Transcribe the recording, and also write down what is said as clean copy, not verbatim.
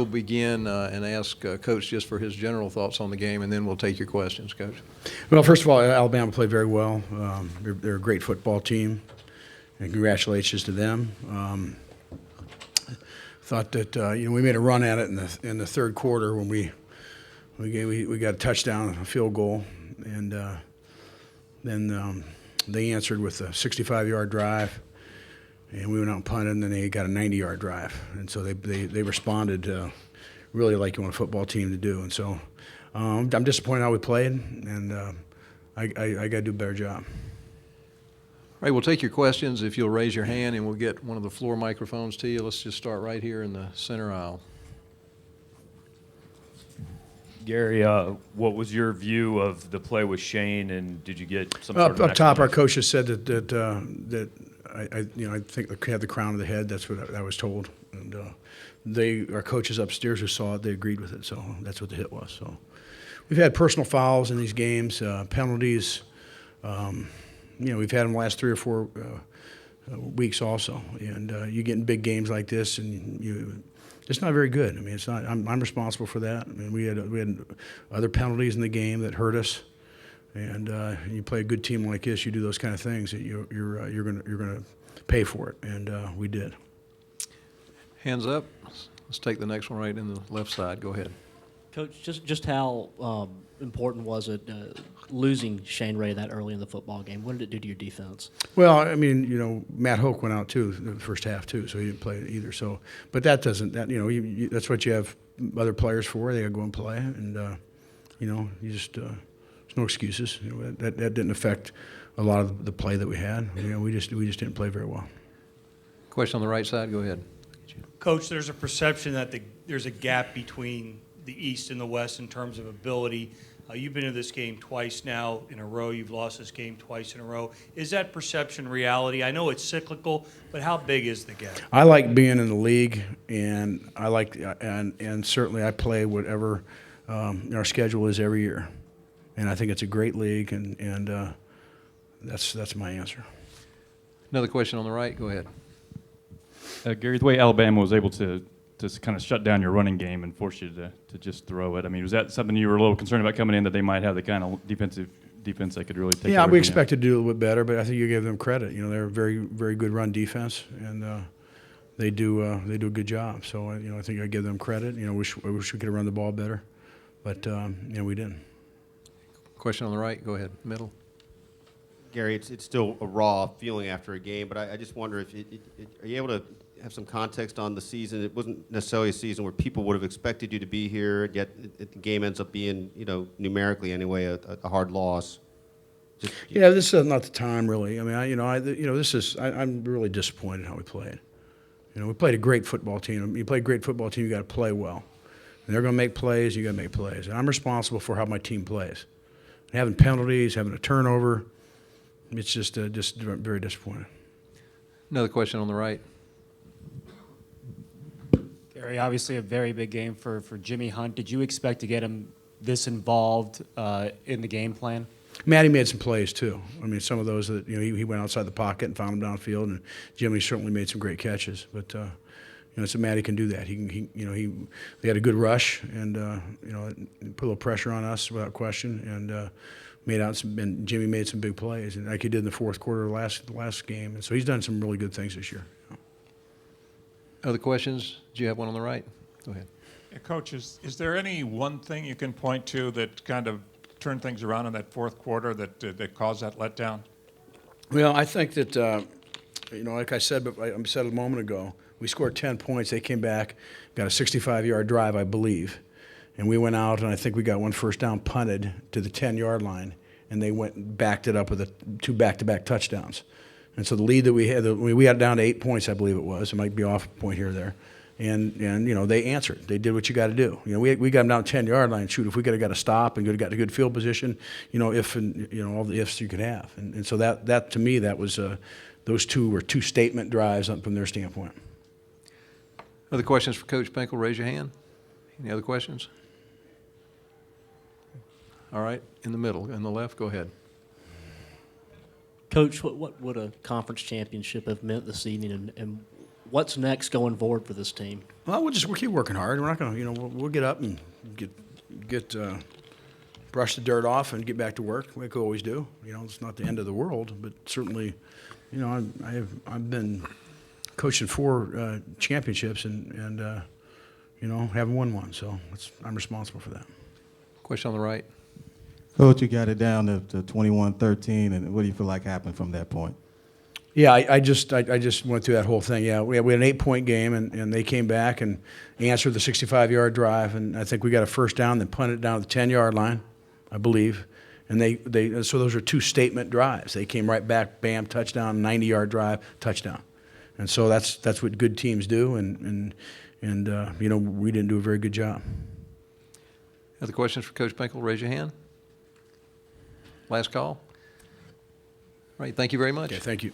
we'll begin and ask Coach just for his general thoughts on the game, and then we'll take your questions, Coach. Well, first of all, Alabama played very well. They're a great football team, and congratulations to them. Thought that we made a run at it in the third quarter when we got a touchdown, a field goal, and then they answered with a 65-yard drive, and we went out and punted, and then they got a 90-yard drive, and so they responded really like you want a football team to do, and so I'm disappointed how we played, and I got to do a better job. All right, we'll take your questions if you'll raise your hand, and we'll get one of the floor microphones to you. Let's just start right here in the center aisle. Gary, what was your view of the play with Shane, and did you get some sort of up top? Our coach has said that I think they had the crown of the head. That's what I was told, and our coaches upstairs who saw it, they agreed with it. So that's what the hit was. So we've had personal fouls in these games, penalties. We've had them the last 3 or 4 weeks also, and you get in big games like this, and it's not very good. I mean, it's not. I'm responsible for that. I mean, we had other penalties in the game that hurt us, and you play a good team like this, you do those kind of things, that you're gonna pay for it, and we did. Hands up. Let's take the next one right in the left side. Go ahead. Coach, just how important was it losing Shane Ray that early in the football game? What did it do to your defense? Well, I mean, Matt Hoke went out too the first half too, so he didn't play either. So, but that doesn't that's what you have other players for. They got to go and play, and you just there's no excuses. That didn't affect a lot of the play that we had. We just didn't play very well. Question on the right side. Go ahead. Coach, there's a perception that there's a gap between the East and the West in terms of ability. You've been to this game twice now in a row. You've lost this game twice in a row. Is that perception reality? I know it's cyclical, but how big is the gap? I like being in the league, and I like and certainly I play whatever our schedule is every year, and I think it's a great league, and that's my answer. Another question on the right. Go ahead. Gary, the way Alabama was able to kind of shut down your running game and force you to just throw it, I mean, was that something you were a little concerned about coming in, that they might have the kind of defense that could really take? Yeah, we expected to do a little bit better, but I think you gave them credit. They're a very, very good run defense, and they do a good job. So I think I give them credit. I wish we could have run the ball better, but we didn't. Question on the right. Go ahead. Middle. Gary, it's still a raw feeling after a game, but I just wonder if are you able to have some context on the season? It wasn't necessarily a season where people would have expected you to be here, yet the game ends up being, numerically anyway, a hard loss. Yeah, this is not the time, really. I mean, I'm really disappointed how we played. We played a great football team. You play a great football team, you got to play well. And they're going to make plays, you got to make plays. And I'm responsible for how my team plays. Having penalties, having a turnover, it's just very disappointing. Another question on the right. Gary, obviously a very big game for Jimmy Hunt. Did you expect to get him this involved in the game plan? Matty made some plays too. I mean, some of those that he went outside the pocket and found them downfield, and Jimmy certainly made some great catches. But so Matty can do that. They had a good rush, and put a little pressure on us without question, and and Jimmy made some big plays, and like he did in the fourth quarter of the last game. And so he's done some really good things this year. Other questions? Do you have one on the right? Go ahead. Yeah, Coach, is there any one thing you can point to that kind of turned things around in that fourth quarter that caused that letdown? Well, I think that, like I said a moment ago, we scored 10 points. They came back, got a 65-yard drive, I believe. And we went out, and I think we got one first down punted to the 10-yard line, and they went and backed it up with 2 back-to-back touchdowns. And so the lead that we had, we got down to 8 points, I believe it was. It might be off a point here or there. And they answered. They did what you got to do. We got them down 10-yard line. Shoot, if we could have got a stop and could have got a good field position, all the ifs you could have. And so that to me, that was those two were 2 statement drives from their standpoint. Other questions for Coach Pinkel? Raise your hand. Any other questions? All right, in the middle, in the left, go ahead. Coach, what would a conference championship have meant this evening, and what's next going forward for this team? Well, we'll keep working hard. We're not going to, we'll get up and brush the dirt off and get back to work, like we always do. It's not the end of the world, but certainly, I've been coaching 4 championships and haven't won one, so I'm responsible for that. Question on the right. Coach, you got it down to 21-13, and what do you feel like happened from that point? Yeah, I just went through that whole thing. Yeah, we had an 8-point game, and they came back and answered the 65-yard drive, and I think we got a first down, then punted it down to the 10-yard line, I believe. And so those are 2 statement drives. They came right back, bam, touchdown, 90-yard drive, touchdown. And so that's what good teams do, and we didn't do a very good job. Other questions for Coach Pinkel? Raise your hand. Last call. All right, thank you very much. Okay, thank you.